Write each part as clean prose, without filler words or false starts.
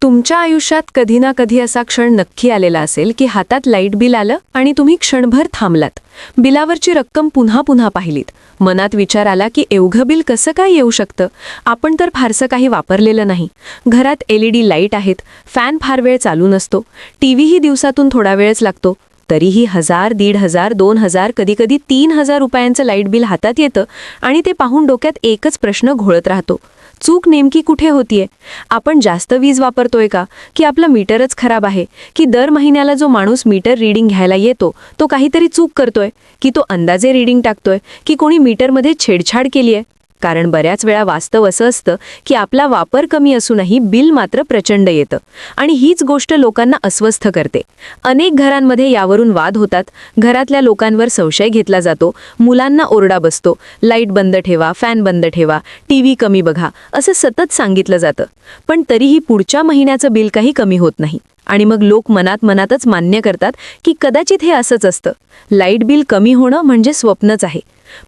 तुमच्या आयुष्यात कधी ना कधी असा क्षण नक्की आलेला असेल की हातात लाईट बिल आलं आणि तुम्ही क्षणभर थांबलात. बिलावरची रक्कम पुन्हा पुन्हा पाहिलीत. मनात विचार आला की एवढं बिल कसं काय येऊ शकतं. आपण तर फारसं काही वापरलेलं नाही. घरात LED लाईट आहेत, फॅन फार वेळ चालू नसतो, टीव्हीही दिवसातून थोडा वेळच लागतो. तरीही 1000, 1500, 2000, कधीकधी 3000 रुपयांचं लाईट बिल हातात येतं आणि ते पाहून डोक्यात एकच प्रश्न घोळत राहतो. चूक नेमकी कुठे होतीये? आपण जास्त वीज वापरतोय का? की आपलं मीटरच खराब आहे? की दर महिन्याला जो माणूस मीटर रीडिंग घ्यायला येतो तो काहीतरी चूक करतोय? की तो अंदाजे रीडिंग टाकतोय? की कोणी मीटरमध्ये छेडछाड केलीये? कारण बऱ्याच वेळा वास्तव असं असतं की आपला वापर कमी असूनही बिल मात्र प्रचंड येतं आणि हीच गोष्ट लोकांना अस्वस्थ करते. अनेक घरांमध्ये यावरून वाद होतात. घरातल्या लोकांवर संशय घेतला जातो, मुलांना ओरडा बसतो, लाईट बंद ठेवा, फॅन बंद ठेवा, टीव्ही कमी बघा असं सतत सांगितलं जातं. पण तरीही पुढच्या महिन्याचं बिल काही कमी होत नाही आणि मग लोक मनातच मान्य करतात की कदाचित हे असंच असतं. लाईट बिल कमी होणं म्हणजे स्वप्नच आहे.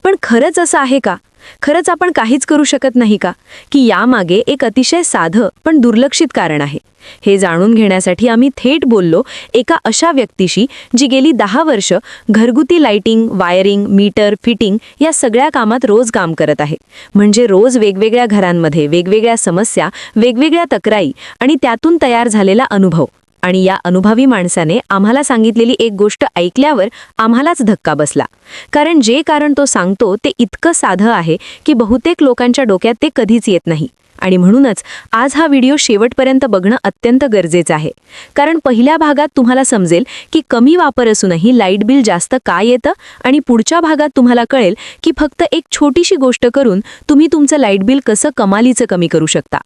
पण खरंच असं आहे का? खरंच आपण काहीच करू शकत नाही का? की यामागे एक अतिशय साधं पण दुर्लक्षित कारण आहे? हे जाणून घेण्यासाठी आम्ही थेट बोललो एका अशा व्यक्तीशी जी गेली 10 वर्ष घरगुती लाइटिंग, वायरिंग, मीटर, फिटिंग या सगळ्या कामात रोज काम करत आहे. म्हणजे रोज वेगवेगळ्या घरांमध्ये वेगवेगळ्या समस्या, वेगवेगळ्या तक्रारी आणि त्यातून तयार झालेला अनुभव. आणि या अनुभवी माणसाने आम्हाला सांगितलेली एक गोष्ट ऐकल्यावर आम्हालाच धक्का बसला. कारण जे कारण तो सांगतो ते इतकं साधं आहे की बहुतेक लोकांच्या डोक्यात ते कधीच येत नाही. आणि म्हणूनच आज हा व्हिडिओ शेवटपर्यंत बघणं अत्यंत गरजेचं आहे. कारण पहिल्या भागात तुम्हाला समजेल की कमी वापर असूनही लाईट बिल जास्त का येतं आणि पुढच्या भागात तुम्हाला कळेल की फक्त एक छोटीशी गोष्ट करून तुम्ही तुमचं लाईट बिल कसं कमालीचं कमी करू शकता.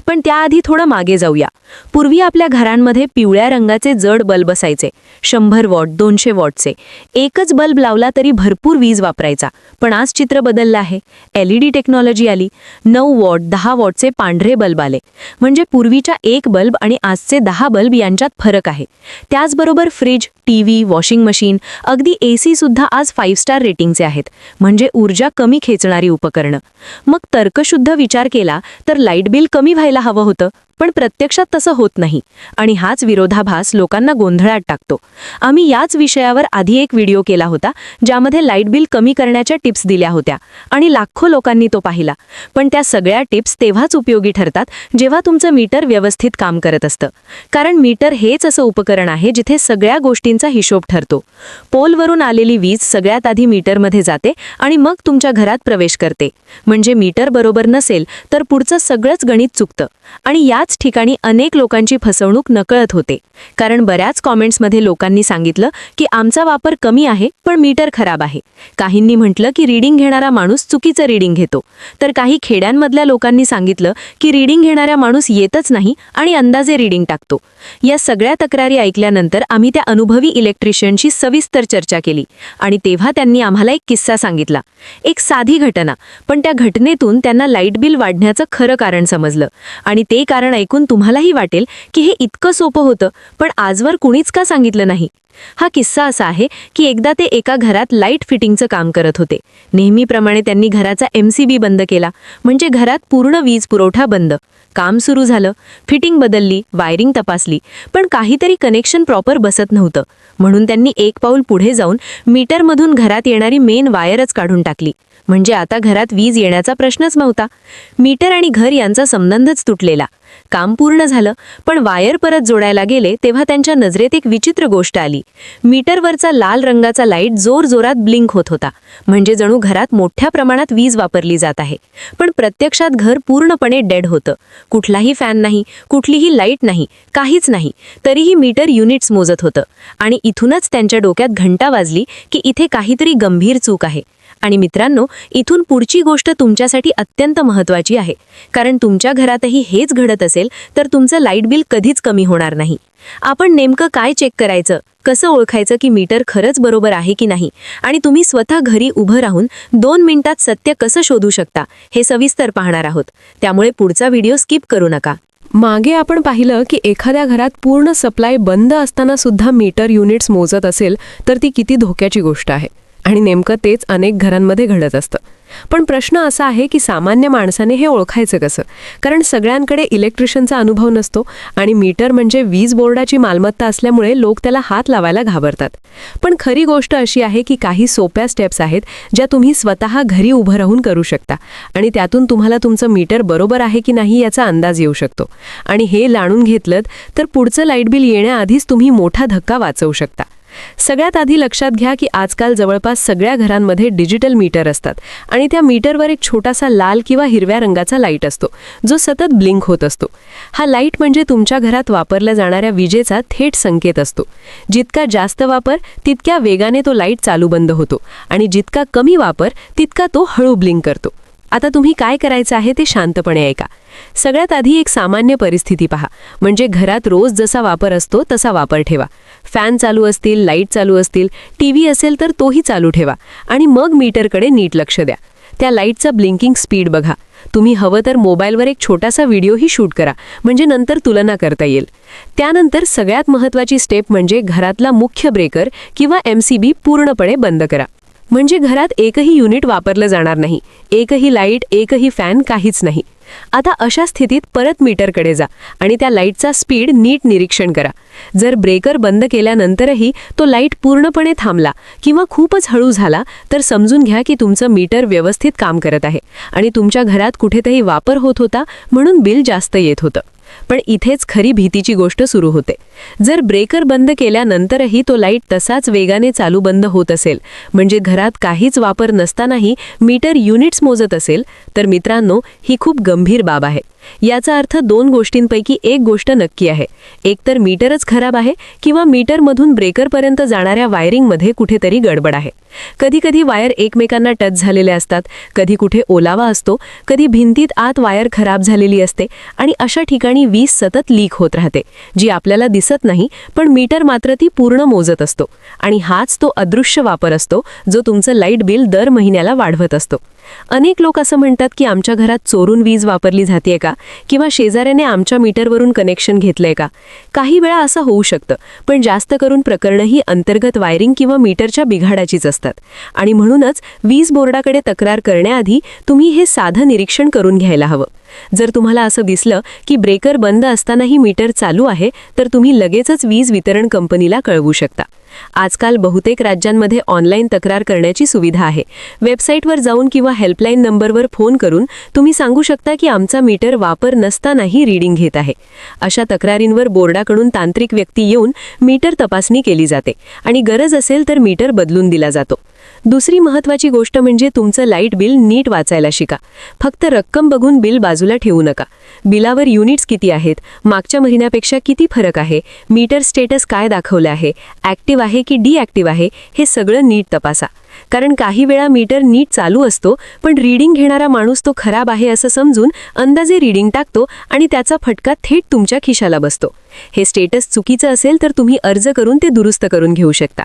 पण त्याआधी थोडं मागे जाऊया. पूर्वी आपल्या घरांमध्ये पिवळ्या रंगाचे जड बल्ब असायचे. 100 वॉट, 200 वॉटचे. एकच बल्ब लावला तरी भरपूर वीज वापरायचा. पण आज चित्र बदललं आहे. LED टेक्नॉलॉजी आली. 9 वॉट, 10 वॉटचे पांढरे बल्ब आले. म्हणजे पूर्वीच्या एक बल्ब आणि आजचे 10 बल्ब यांच्यात फरक आहे. त्याचबरोबर फ्रिज, टीव्ही, वॉशिंग मशीन, अगदी AC सुद्धा आज 5 स्टार रेटिंगचे आहेत. म्हणजे ऊर्जा कमी खेचणारी उपकरणं. मग तर्कशुद्ध विचार केला तर लाईट बिल कमी व्हायला हवं होतं. पण प्रत्यक्षात तसं होत नाही आणि हाच विरोधाभास लोकांना गोंधळात टाकतो. आम्ही याच विषयावर आधी एक व्हिडिओ केला होता ज्यामध्ये लाईट बिल कमी करण्याच्या टिप्स दिल्या होत्या आणि लाखो लोकांनी तो पाहिला. पण त्या सगळ्या टिप्स तेव्हाच उपयोगी ठरतात जेव्हा तुमचं मीटर व्यवस्थित काम करत असतं. कारण मीटर हेच असं उपकरण आहे जिथे सगळ्या गोष्टींचा हिशोब ठरतो. पोलवरून आलेली वीज सगळ्यात आधी मीटरमध्ये जाते आणि मग तुमच्या घरात प्रवेश करते. म्हणजे मीटर बरोबर नसेल तर पुढचं सगळंच गणित चुकतं. आणि याच ठिकाणी अनेक लोकांची फसवणूक नकळत होते. कारण बऱ्याच कॉमेंट्समध्ये लोकांनी सांगितलं की आमचा वापर कमी आहे पण मीटर खराब आहे. काहींनी म्हटलं की रीडिंग घेणारा माणूस चुकीचं रीडिंग घेतो. तर काही खेड्यांमधल्या लोकांनी सांगितलं की रीडिंग घेणारा माणूस येतच नाही आणि अंदाजे रीडिंग टाकतो. या सगळ्या तक्रारी ऐकल्यानंतर आम्ही त्या अनुभवी इलेक्ट्रिशियनशी सविस्तर चर्चा केली आणि तेव्हा त्यांनी आम्हाला एक किस्सा सांगितला. एक साधी घटना, पण त्या घटनेतून त्यांना लाईट बिल वाढण्याचं खरं कारण समजलं. आणि ते कारण ऐकून तुम्हालाही वाटेल की हे इतकं सोपं होतं पण आजवर कुणीच का सांगितलं नाही. हा किस्सा असा आहे की एकदा ते एका घरात लाईट फिटिंगचं काम करत होते. नेहमीप्रमाणे त्यांनी घराचा MCB बंद केला. म्हणजे घरात पूर्ण वीज पुरवठा बंद. काम सुरू झालं, फिटिंग बदलली, वायरिंग तपासली, पण काहीतरी कनेक्शन प्रॉपर बसत नव्हतं. म्हणून त्यांनी एक पाऊल पुढे जाऊन मीटरमधून घरात येणारी मेन वायरच काढून टाकली. म्हणजे आता घरात वीज येण्याचा प्रश्नच नव्हता. मीटर आणि घर यांचा संबंधच तुटलेला. काम पूर्ण झालं पण वायर परत जोडायला गेले तेव्हा त्यांच्या नजरेत एक विचित्र गोष्ट आली. मीटरवरचा लाल रंगाचा लाईट जोरजोरात ब्लिंक होत होता. म्हणजे जणू घरात मोठ्या प्रमाणात वीज वापरली जात आहे. पण प्रत्यक्षात घर पूर्णपणे डेड होतं. कुठलाही फॅन नाही, कुठलीही लाईट नाही, काहीच नाही. तरीही मीटर युनिट्स मोजत होतं. आणि इथूनच त्यांच्या डोक्यात घंटा वाजली की इथे काहीतरी गंभीर चूक आहे. आणि मित्रांनो, इथून पुढची गोष्ट तुमच्यासाठी अत्यंत महत्त्वाची आहे. कारण तुमच्या घरातही हेच घडत असेल तर तुमचं लाईट बिल कधीच कमी होणार नाही. आपण नेमकं काय चेक करायचं, कसं ओळखायचं की मीटर खरंच बरोबर आहे की नाही आणि तुम्ही स्वतः घरी उभं राहून 2 मिनिटात सत्य कसं शोधू शकता हे सविस्तर पाहणार आहोत. त्यामुळे पुढचा व्हिडिओ स्किप करू नका. मागे आपण पाहिलं की एखाद्या घरात पूर्ण सप्लाय बंद असताना सुद्धा मीटर युनिट्स मोजत असेल तर ती किती धोक्याची गोष्ट आहे. आणि नेमकं तेच अनेक घरांमध्ये घडत असतं. पण प्रश्न असा आहे की सामान्य माणसाने हे ओळखायचं कसं? कारण सगळ्यांकडे इलेक्ट्रिशियनचा अनुभव नसतो आणि मीटर म्हणजे वीज बोर्डाची मालमत्ता असल्यामुळे लोक त्याला हात लावायला घाबरतात. पण खरी गोष्ट अशी आहे की काही सोप्या स्टेप्स आहेत ज्या तुम्ही स्वतः घरी उभं राहून करू शकता आणि त्यातून तुम्हाला तुमचं मीटर बरोबर आहे की नाही याचा अंदाज येऊ शकतो. आणि हे जाणून घेतलं तर पुढचं लाईट बिल येण्याआधीच तुम्ही मोठा धक्का वाचवू शकता. सगळ्यात आधी लक्षात घ्या की आजकाल जवळपास सगळ्या घरांमध्ये डिजिटल मीटर असतात आणि त्या मीटरवर एक छोटासा लाल किंवा हिरव्या रंगाचा लाईट असतो जो सतत ब्लिंक होत असतो. हा लाईट म्हणजे तुमच्या घरात वापरल्या जाणाऱ्या विजेचा थेट संकेत असतो. जितका जास्त वापर तितक्या वेगाने तो लाईट चालू बंद होतो आणि जितका कमी वापर तितका तो हळू ब्लिंक करतो. आता तुम्ही काय करायचं आहे ते शांतपणे ऐका. सगळ्यात आधी एक सामान्य परिस्थिती पहा, म्हणजे घरात रोज जसा वापर असतो तसा वापर ठेवा. फॅन चालू असतील, लाईट चालू असतील, टीव्ही असेल तर तोही चालू ठेवा आणि मग मीटरकडे नीट लक्ष द्या. त्या लाईटचा ब्लिंकिंग स्पीड बघा. तुम्ही हवं तर मोबाईलवर एक छोटासा व्हिडिओही शूट करा, म्हणजे नंतर तुलना करता येईल. त्यानंतर सगळ्यात महत्त्वाची स्टेप म्हणजे घरातला मुख्य ब्रेकर किंवा MCB पूर्णपणे बंद करा. म्हणजे घरात एकही युनिट वापरलं जाणार नाही, एकही लाईट, एकही फॅन, काहीच नाही. आता अशा स्थितीत परत मीटरकडे जा आणि त्या लाईटचा स्पीड नीट निरीक्षण करा. जर ब्रेकर बंद केल्यानंतरही तो लाईट पूर्णपणे थांबला किंवा खूपच हळू झाला तर समजून घ्या की तुमचं मीटर व्यवस्थित काम करत आहे आणि तुमच्या घरात कुठेतरी वापर होत होता म्हणून बिल जास्त येत होतं. पण इथेच खरी भीतीची गोष्ट सुरू होते. जर ब्रेकर बंद केल्यानंतरही तो लाईट तसाच वेगाने चालू बंद होत असेल, म्हणजे घरात काहीच वापर नसतानाही मीटर युनिट्स मोजत असेल, तर मित्रांनो ही खूप गंभीर बाब आहे. याचा अर्थ दोन गोष्टींपैकी एक गोष्ट नक्की आहे. एकतर मीटरच खराब आहे किंवा मीटरमधून ब्रेकरपर्यंत जाणाऱ्या वायरिंगमध्ये कुठेतरी गडबड आहे. कधी वायर एकमेकांना टच झालेले असतात, कधी कुठे ओलावा असतो, कधी भिंतीत आत वायर खराब झालेली असते आणि अशा ठिकाणी वीज सतत लीक होत राहते, जी आपल्याला दिसत नाही पण मीटर मात्र ती पूर्ण मोजत असतो. आणि हाच तो अदृश्य वापर असतो जो तुमचं लाईट बिल दर महिन्याला वाढवत असतो. अनेक लोक असं म्हणतात की आमच्या घरात चोरून वीज वापरली जाते का किंवा शेजाऱ्याने आमच्या मीटरवरून कनेक्शन घेतलंय का. काही वेळा असं होऊ शकतं, पण जास्त करून प्रकरणं ही अंतर्गत वायरिंग किंवा मीटरच्या बिघाडाचीच असतात. आणि म्हणूनच वीज बोर्डाकडे तक्रार करण्याआधी तुम्ही हे साधं निरीक्षण करून घ्यायला हवं. जर तुम्हाला असं दिसलं की ब्रेकर बंद असतानाही मीटर चालू आहे तर तुम्ही लगेचच वीज वितरण कंपनीला कळवू शकता. आजकाल बहुतेक राज्यांमध्ये ऑनलाईन तक्रार करण्याची सुविधा आहे. वेबसाईटवर जाऊन किंवा हेल्पलाईन नंबरवर फोन करून तुम्ही सांगू शकता की आमचा मीटर वापर नसतानाही रीडिंग घेत आहे. अशा तक्रारींवर बोर्डाकडून तांत्रिक व्यक्ती येऊन मीटर तपासणी केली जाते आणि गरज असेल तर मीटर बदलून दिला जातो. दुसरी महत्त्वाची गोष्ट म्हणजे तुमचं लाईट बिल नीट वाचायला शिका. फक्त रक्कम बघून बिल बाजूला ठेवू नका. बिलावर युनिट्स किती आहेत, मागच्या महिन्यापेक्षा किती फरक आहे, मीटर स्टेटस काय दाखवलं आहे, ॲक्टिव्ह आहे की डिॲक्टिव्ह आहे, हे सगळं नीट तपासा. कारण काही वेळा मीटर नीट चालू असतो पण रीडिंग घेणारा माणूस तो खराब आहे असं समजून अंदाजे रीडिंग टाकतो आणि त्याचा फटका थेट तुमच्या खिशाला बसतो. हे स्टेटस चुकीचं असेल तर तुम्ही अर्ज करून ते दुरुस्त करून घेऊ शकता.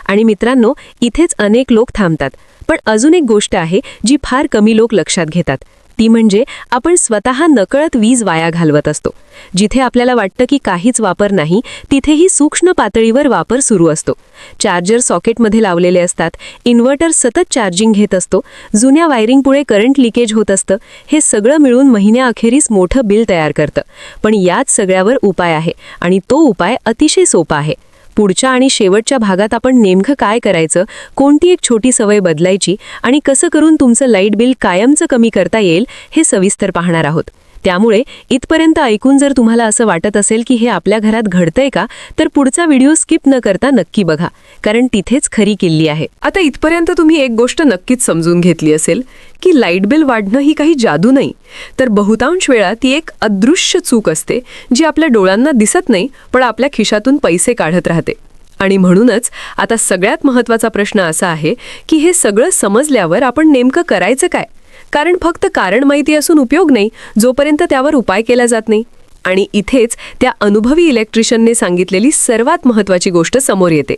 आणि मित्रांनो, इथेच अनेक लोक थांबतात. पण अजून एक गोष्ट आहे जी फार कमी लोक लक्षात घेतात. ती म्हणजे आपण स्वतः नकळत वीज वाया घालवत असतो. जिथे आपल्याला वाटतं की काहीच वापर नाही, तिथेही सूक्ष्म पातळीवर वापर सुरू असतो. चार्जर सॉकेटमध्ये लावलेले असतात, इन्व्हर्टर सतत चार्जिंग घेत असतो, जुन्या वायरिंगमुळे करंट लिकेज होत असतं. हे सगळं मिळून महिन्याअखेरीस मोठं बिल तयार करतं. पण याच सगळ्यावर उपाय आहे आणि तो उपाय अतिशय सोपा आहे. पुढच्या आणि शेवटच्या भागात आपण नेमकं काय करायचं, कोणती एक छोटी सवय बदलायची आणि कसं करून तुमचं लाईट बिल कायमचं कमी करता येईल हे सविस्तर पाहणार आहोत. त्यामुळे इथपर्यंत ऐकून जर तुम्हाला असं वाटत असेल की हे आपल्या घरात घडतंय का, तर पुढचा व्हिडिओ स्किप न करता नक्की बघा, कारण तिथेच खरी किल्ली आहे. आता इथपर्यंत तुम्ही एक गोष्ट नक्कीच समजून घेतली असेल की लाईट बिल वाढणं ही काही जादू नाही, तर बहुतांश वेळा ती एक अदृश्य चूक असते जी आपल्या डोळ्यांना दिसत नाही पण आपल्या खिशातून पैसे काढत राहते. आणि म्हणूनच आता सगळ्यात महत्त्वाचा प्रश्न असा आहे की हे सगळं समजल्यावर आपण नेमकं करायचं काय. कारण फक्त कारण माहिती असून उपयोग नाही जोपर्यंत त्यावर उपाय केला जात नाही. आणि इथेच त्या अनुभवी इलेक्ट्रिशियनने सांगितलेली सर्वात महत्त्वाची गोष्ट समोर येते.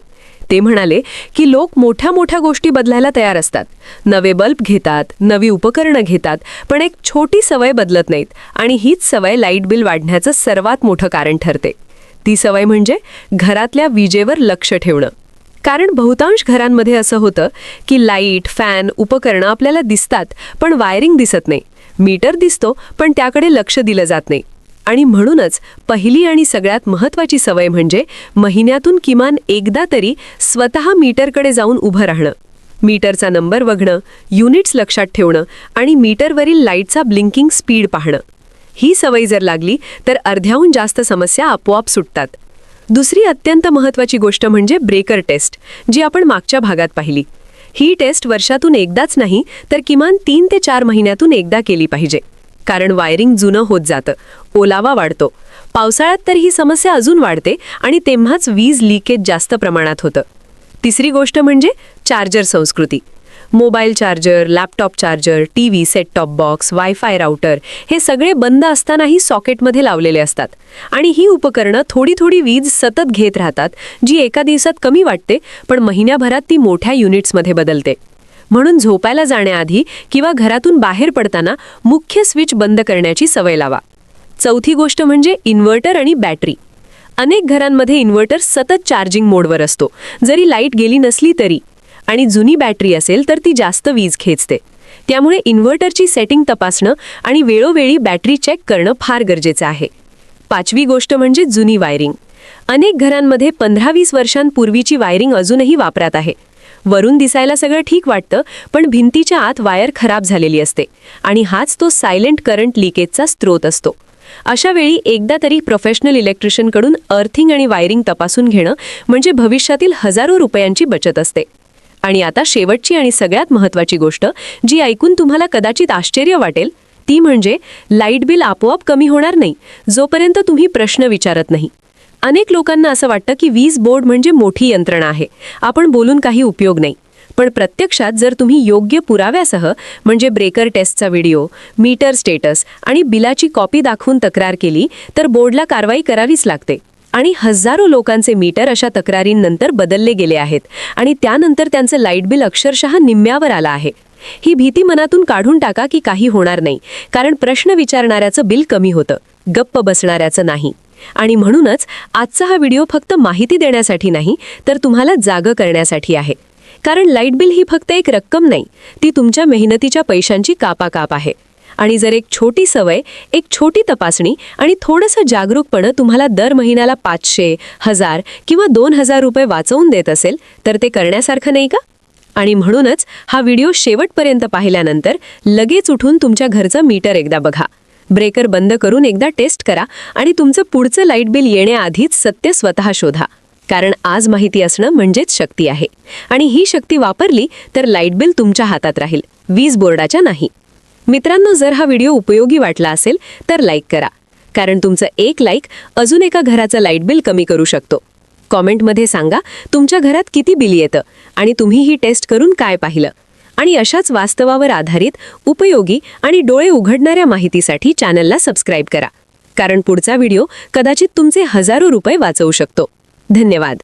ते म्हणाले की लोक मोठ्या मोठ्या गोष्टी बदलायला तयार असतात, नवे बल्ब घेतात, नवी उपकरणं घेतात, पण एक छोटी सवय बदलत नाहीत. आणि हीच सवय लाईट बिल वाढण्याचं सर्वात मोठं कारण ठरते. ती सवय म्हणजे घरातल्या विजेवर लक्ष ठेवणं. कारण बहुतांश घरांमध्ये असं होतं की लाईट, फॅन, उपकरणं आपल्याला दिसतात पण वायरिंग दिसत नाही. मीटर दिसतो पण त्याकडे लक्ष दिलं जात नाही. आणि म्हणूनच पहिली आणि सगळ्यात महत्त्वाची सवय म्हणजे महिन्यातून किमान एकदा तरी स्वतः मीटरकडे जाऊन उभं राहणं. मीटरचा नंबर बघणं, युनिट्स लक्षात ठेवणं आणि मीटरवरील लाईटचा ब्लिंकिंग स्पीड पाहणं. ही सवय जर लागली तर अर्ध्याहून जास्त समस्या आपोआप सुटतात. दुसरी अत्यंत महत्त्वाची गोष्ट म्हणजे ब्रेकर टेस्ट, जी आपण मागच्या भागात पाहिली. ही टेस्ट वर्षातून एकदाच नाही तर किमान 3 ते 4 महिन्यातून एकदा केली पाहिजे. कारण वायरिंग जुनं होत जातं, ओलावा वाढतो. पावसाळ्यात तर ही समस्या अजून वाढते आणि तेव्हाच वीज लिकेज जास्त प्रमाणात होतं. तिसरी गोष्ट म्हणजे चार्जर संस्कृती. Mobile charger, laptop charger, TV, set top box, wifi router हे सगळे बंद असतानाही सॉकेटमध्ये लावलेले असतात. आणि ही उपकरणं थोडी थोडी वीज सतत घेत राहतात, जी एका दिवसात कमी वाटते पण महिन्याभरात ती मोठ्या युनिट्समध्ये बदलते. म्हणून झोपायला जाण्याआधी किंवा घरातून बाहेर पडताना मुख्य स्विच बंद करण्याची सवय लावा. चौथी गोष्ट म्हणजे इन्व्हर्टर आणि बॅटरी. अनेक घरांमध्ये इन्व्हर्टर सतत चार्जिंग मोडवर असतो, जरी लाईट गेली नसली तरी. आणि जुनी बॅटरी असेल तर ती जास्त वीज खेचते. त्यामुळे इन्व्हर्टरची सेटिंग तपासणं आणि वेळोवेळी बॅटरी चेक करणं फार गरजेचं आहे. पाचवी गोष्ट म्हणजे जुनी वायरिंग. अनेक घरांमध्ये 15-20 वर्षांपूर्वीची वायरिंग अजूनही वापरात आहे. वरून दिसायला सगळं ठीक वाटतं पण भिंतीच्या आत वायर खराब झालेली असते आणि हाच तो सायलेंट करंट लिकेजचा स्रोत असतो. अशा वेळी एकदा तरी प्रोफेशनल इलेक्ट्रिशियनकडून अर्थिंग आणि वायरिंग तपासून घेणं म्हणजे भविष्यातील हजारो रुपयांची बचत असते. आणि आता शेवटची आणि सगळ्यात महत्त्वाची गोष्ट, जी ऐकून तुम्हाला कदाचित आश्चर्य वाटेल, ती म्हणजे लाईट बिल आपोआप कमी होणार नाही जोपर्यंत तुम्ही प्रश्न विचारत नाही. अनेक लोकांना असं वाटतं की वीज बोर्ड म्हणजे मोठी यंत्रणा आहे, आपण बोलून काही उपयोग नाही. पण प्रत्यक्षात जर तुम्ही योग्य पुराव्यासह म्हणजे ब्रेकर टेस्टचा व्हिडिओ, मीटर स्टेटस आणि बिलाची कॉपी दाखवून तक्रार केली तर बोर्डला कारवाई करावीच लागते. आणि हजारो लोकांचे मीटर अशा तक्रारींनंतर बदलले गेले आहेत आणि त्यानंतर त्यांचं लाईट बिल अक्षरशः निम्म्यावर आलं आहे. ही भीती मनातून काढून टाका की काही होणार नाही, कारण प्रश्न विचारणाऱ्याचं बिल कमी होतं, गप्प बसणाऱ्याचं नाही. आणि म्हणूनच आजचा हा व्हिडिओ फक्त माहिती देण्यासाठी नाही तर तुम्हाला जागं करण्यासाठी आहे. कारण लाईट बिल ही फक्त एक रक्कम नाही, ती तुमच्या मेहनतीच्या पैशांची कापाकाप आहे. आणि जर एक छोटी सवय, एक छोटी तपासणी आणि थोडंसं जागरूकपणं तुम्हाला दर महिन्याला 500, 1000 किंवा 2000 रुपये वाचवून देत असेल तर ते करण्यासारखं नाही का? आणि म्हणूनच हा व्हिडिओ शेवटपर्यंत पाहिल्यानंतर लगेच उठून तुमच्या घरचं मीटर एकदा बघा, ब्रेकर बंद करून एकदा टेस्ट करा आणि तुमचं पुढचं लाईट बिल येण्याआधीच सत्य स्वतः शोधा. कारण आज माहिती असणं म्हणजेच शक्ती आहे. आणि ही शक्ती वापरली तर लाईट बिल तुमच्या हातात राहील, वीज बोर्डाच्या नाही. मित्रांनो, जर हा व्हिडिओ उपयोगी वाटला असेल तर लाईक करा, कारण तुमचं एक लाईक अजून एका घराचं लाईट बिल कमी करू शकतो. कॉमेंटमध्ये सांगा तुमच्या घरात किती बिल येतं आणि तुम्ही ही टेस्ट करून काय पाहिलं. आणि अशाच वास्तवावर आधारित, उपयोगी आणि डोळे उघडणाऱ्या माहितीसाठी चॅनलला सबस्क्राईब करा, कारण पुढचा व्हिडिओ कदाचित तुमचे हजारो रुपये वाचवू शकतो. धन्यवाद.